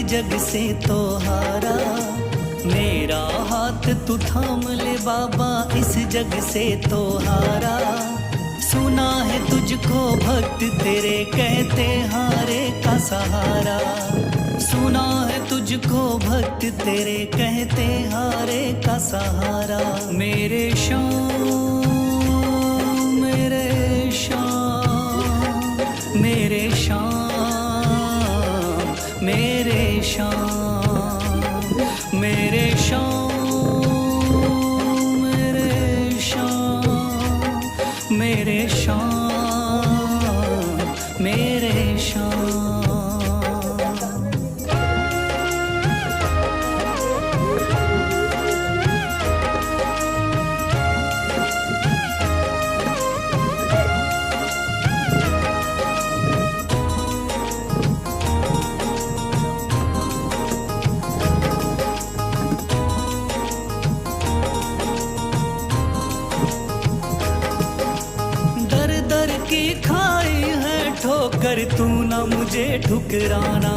जग से तो हारा। मेरा हाथ तू थाम ले बाबा, इस जग से तो हारा। सुना है तुझको भक्त तेरे कहते हारे का सहारा। सुना है तुझको भक्त तेरे कहते हारे का सहारा। मेरे श्याम मेरे श्याम मेरे श्याम मेरे श्याम मेरे श्याम मेरे श्याम मेरे श्याम मेरे श्याम। की खाई है ठोकर तू ना मुझे ठुकराना।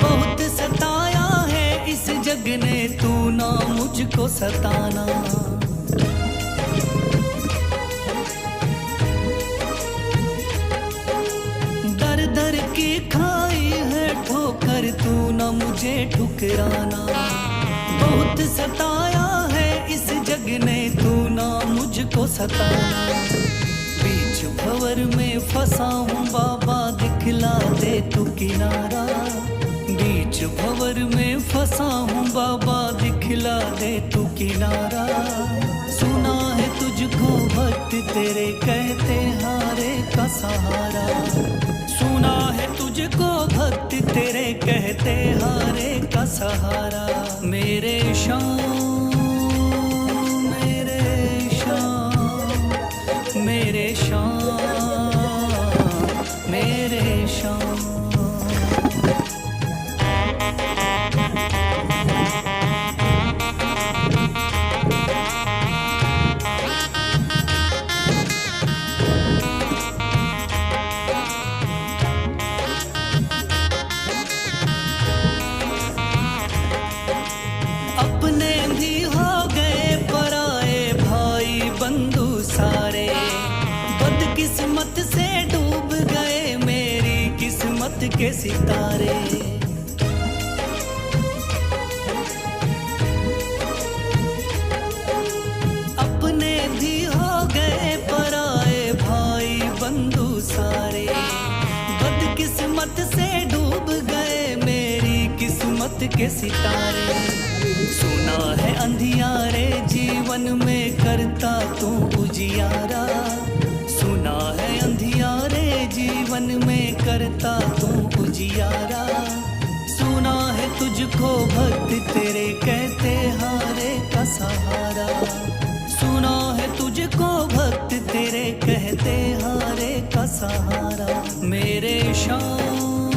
बहुत सताया है इस जग ने तू ना मुझको सताना। दर दर की खाई है ठोकर तू ना मुझे ठुकराना। बहुत सताया है इस जग ने तू ना मुझको सताना। बीच भंवर में फंसा हूँ बाबा, दिखला दे तू किनारा। बीच भंवर में फंसा हूँ बाबा, दिखला दे तू किनारा। सुना है तुझको भक्त तेरे कहते हारे का सहारा। सुना है तुझको भक्त तेरे कहते हारे का सहारा। मेरे श्याम मेरे श्याम मेरे श्याम मेरे श्याम। अपने भी हो गए पराए भाई बंधु सारे। बदकिस्मत से डूब गए मेरी किस्मत के सितारे। अपने भी हो गए पराए भाई बंधु सारे। बदकिस्मत से डूब गए मेरी किस्मत के सितारे। सुना है अंधियारे जीवन में करता तू उजियारा। सुना है अंधियारे जीवन में करता तू उजियारा। सुना है तुझको भक्त तेरे कहते हारे का सहारा। सुना है तुझको भक्त तेरे कहते हारे का सहारा। मेरे श्याम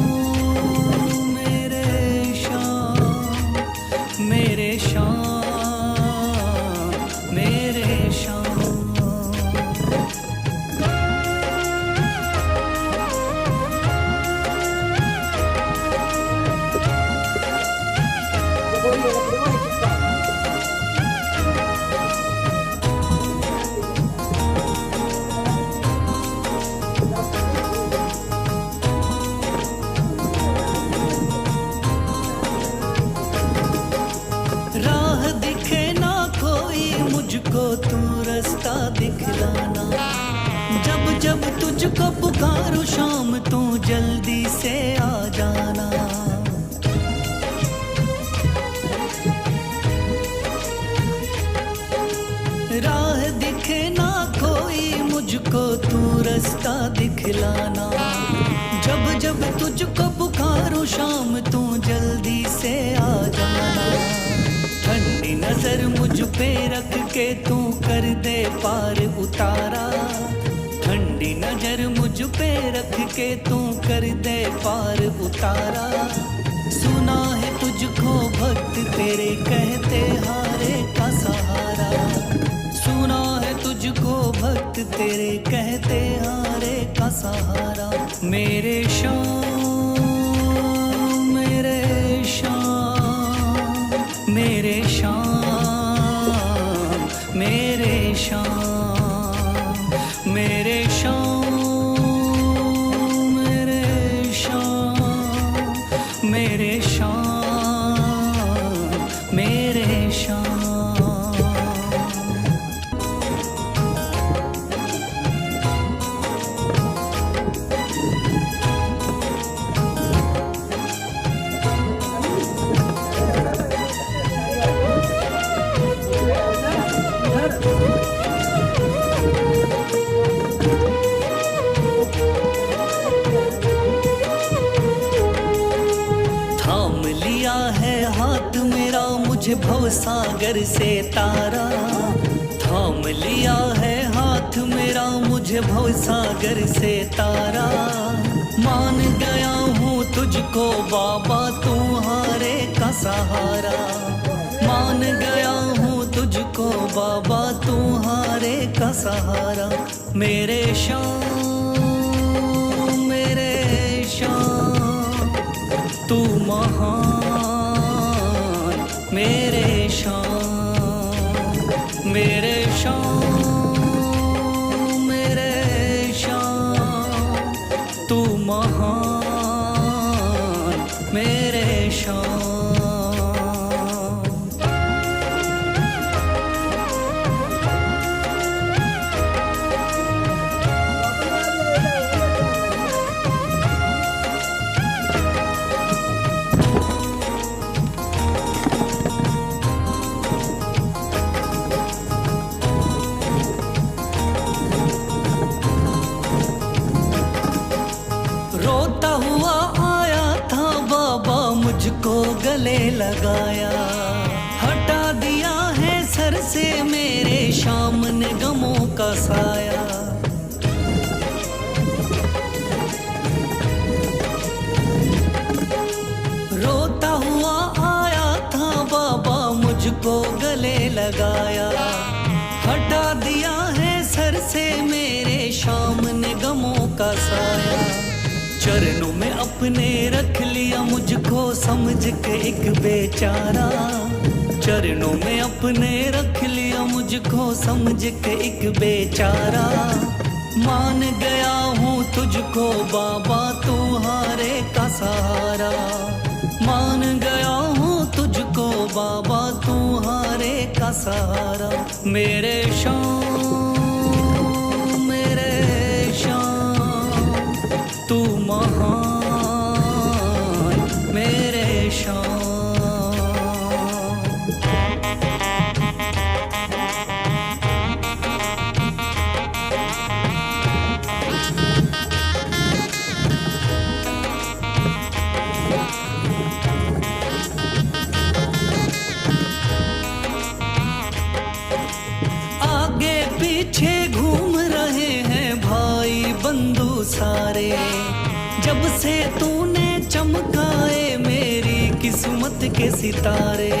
मेरे श्याम मेरे श्याम मेरे श्याम। राह दिखे ना कोई मुझको तू रास्ता दिखलाना। जब जब तुझको पुकारूं शाम तू जल्दी से आ जाना। राह दिखे ना कोई मुझको तू रास्ता दिखलाना। जब जब तुझको पुकारूं शाम तू जल्दी से आ जाना। ठंडी नजर मुझ पे रख के तू कर दे पार उतारा। ठंडी नजर मुझ पे रख के तू कर दे पार उतारा। सुना है तुझको भक्त तेरे कहते हारे का सहारा। सुना है तुझको भक्त तेरे कहते हारे का सहारा। मेरे श्याम मेरे मेरे शाम, मेरे शाम, मेरे शाम, मेरे शाम, मेरे शाम, मेरे शाम। थाम लिया है हाथ मेरा मुझे भवसागर से तारा, थाम लिया है हाथ मेरा मुझे भवसागर से तारा। मान गया हूँ तुझको बाबा तुम्हारे का सहारा, मान गया हूँ तुझको बाबा तुम्हारे का सहारा। मेरे शाम, मेरे शाम, तू महान, मेरे शाम, मेरे शाम, मेरे शाम, तू महान, मेरे शाम। रोता हुआ आया था बाबा मुझको गले लगाया, हटा दिया है सर से मेरे शाम ने गमों का साया। रोता हुआ आया था बाबा मुझको गले लगाया, हटा दिया है सर से मेरे शाम ने गमों का साया। चरणों में अपने रख लिया मुझको समझ के एक बेचारा, चरणों में अपने रख लिया मुझको समझ के एक बेचारा। मान गया हूँ तुझको बाबा तुम्हारे का सहारा, मान गया हूँ तुझको बाबा तुम्हारे का सहारा। मेरे शाम, मेरे शाम, तू महान, मेरे शाम। आगे पीछे घूम रहे हैं भाई बंधु सारे, जब से तूने चमकाए मेरी किस्मत के सितारे।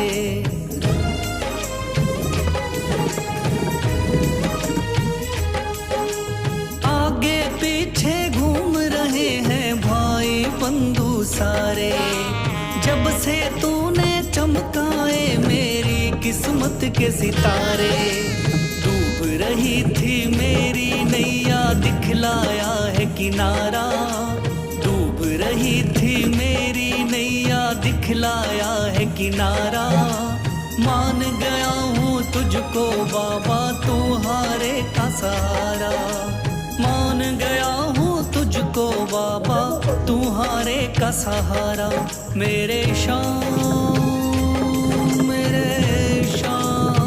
आगे पीछे घूम रहे हैं भाई बंधु सारे, जब से तूने चमकाए मेरी किस्मत के सितारे। डूब रही थी मेरी नैया दिखलाया है किनारा, डूब रही थी मेरी नैया दिखलाया है किनारा। मान गया हूँ तुझको बाबा तुम्हारे का सहारा, मान गया हूँ तुझको बाबा तुम्हारे का सहारा। मेरे शाम, मेरे शाम,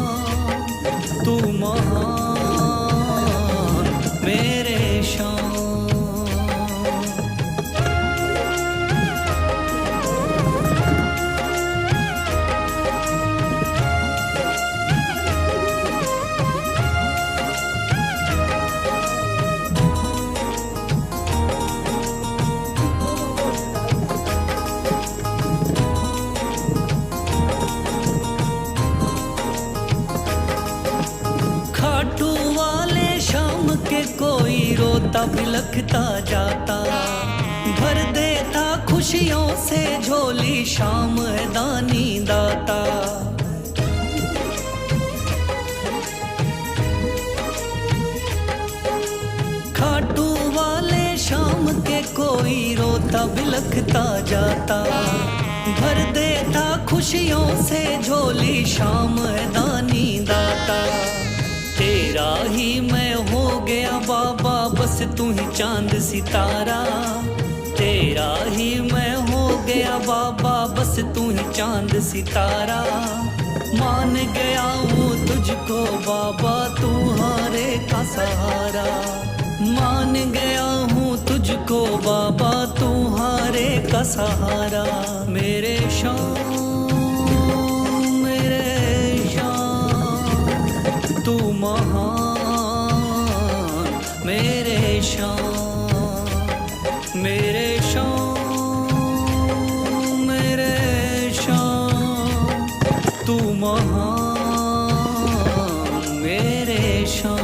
तू महान, मेरे शाम। कोई रोता बिलखता जाता, भर देता खुशियों से झोली शाम है दानी दाता। कोई रोता बिलखता जाता, भर देता खुशियों से झोली शाम है दानी दाता। तेरा ही मैं हो गया बाबा, बस तू ही चांद सितारा। तेरा ही मैं हो गया बाबा, बस तू ही चांद सितारा। मान गया हूँ तुझको बाबा, तू हारे का सहारा। मान गया हूँ तुझको बाबा, तू हारे का सहारा। मेरे शाम मेरे शाम तू महान, मेरे शाम मेरे शाम मेरे शाम तू महान, मेरे शाम।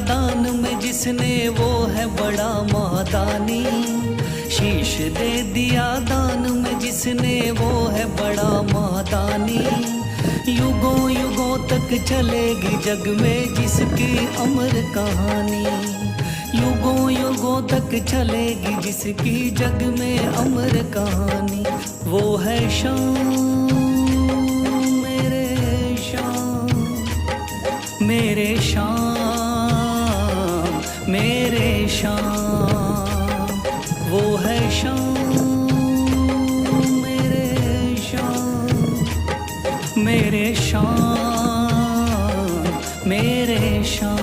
दान में जिसने वो है बड़ा महादानी। शीश दे दिया दान में जिसने वो है बड़ा महादानी। युगों युगों तक चलेगी जग में जिसकी अमर कहानी। युगों युगों तक चलेगी जिसकी जग में अमर कहानी। वो है शाम मेरे शाम मेरे शाम मेरे शाम। वो है शाम मेरे शाम मेरे शाम मेरे शाम।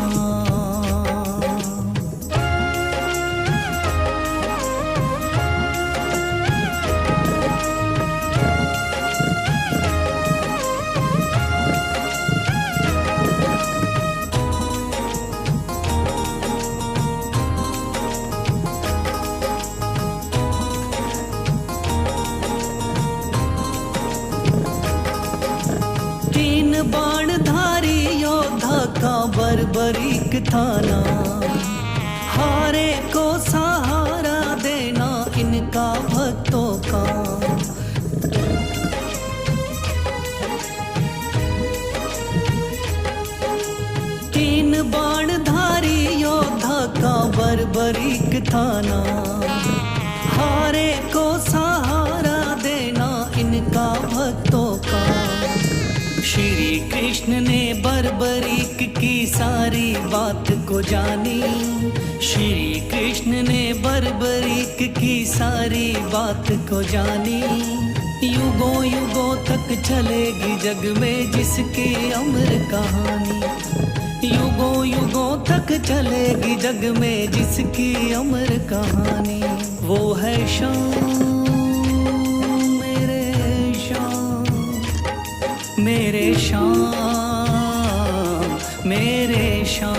बाणधारी योद्धा का बर्बरीक थाना, हारे को सहारा देना इनका भक्तों का। तीन बाणधारी योद्धा का बर्बरीक थाना, हारे को सहारा देना इनका भक्तों का। श्री कृष्ण ने बर्बरीक की सारी बात को जानी। श्री कृष्ण ने बर्बरीक की सारी बात को जानी। युगों युगों तक चलेगी जग में जिसकी अमर कहानी। युगों युगों तक चलेगी जग में जिसकी अमर कहानी। वो है शाम मेरे शाम मेरे शाम।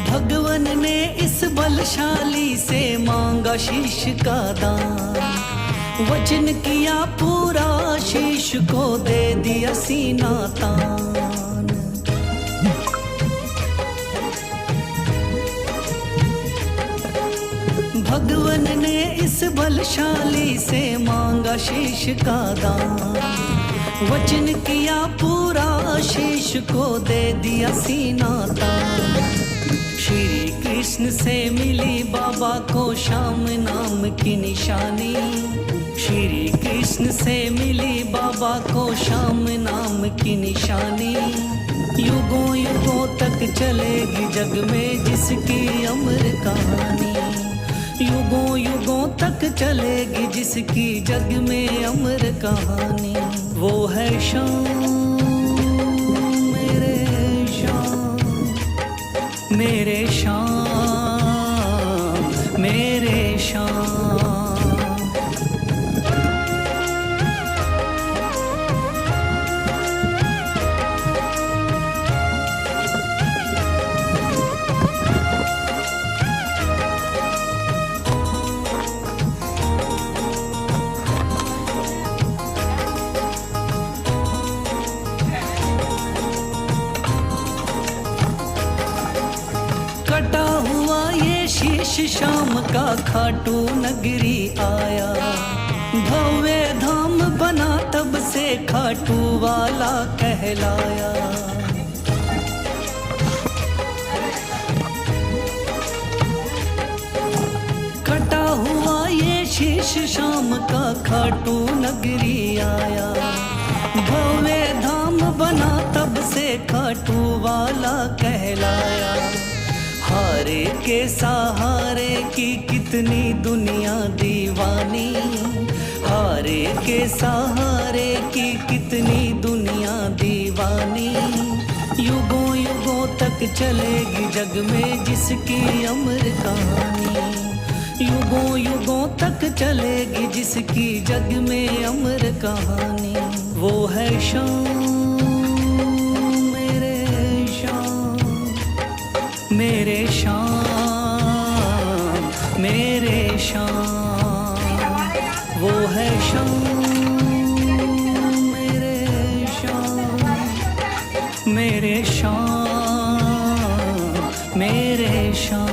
भगवन ने इस बलशाली से मांगा शीश का दान। वचन किया पूरा, शीश को दे दिया सीना तान। भगवन ने इस बलशाली से मांगा शीश का दान। वचन किया पूरा, शीश को दे दिया सीना तान। श्री कृष्ण से मिली बाबा को श्याम नाम की निशानी। श्री कृष्ण से मिली बाबा को श्याम नाम की निशानी। युगों युगों तक चलेगी जग में जिसकी अमर कहानी। युगों युगों तक चलेगी जिसकी जग में अमर कहानी। वो है शाम मेरे शाम मेरे शाम शीश शाम का खाटू नगरी आया, भव्य धाम बना तब से खाटू वाला कहलाया। कटा हुआ ये शीश शाम का खाटू नगरी आया, भव्य धाम बना तब से खाटू वाला कहलाया। हारे के सहारे की कितनी दुनिया दीवानी, हारे के सहारे की कितनी दुनिया दीवानी। युगों युगों तक चलेगी जग में जिसकी अमर कहानी, युगों युगों तक चलेगी जिसकी जग में अमर कहानी। वो है शाम मेरे शाम, मेरे शाम मेरे शाम। वो है शाम मेरे शाम, मेरे शाम मेरे शाम।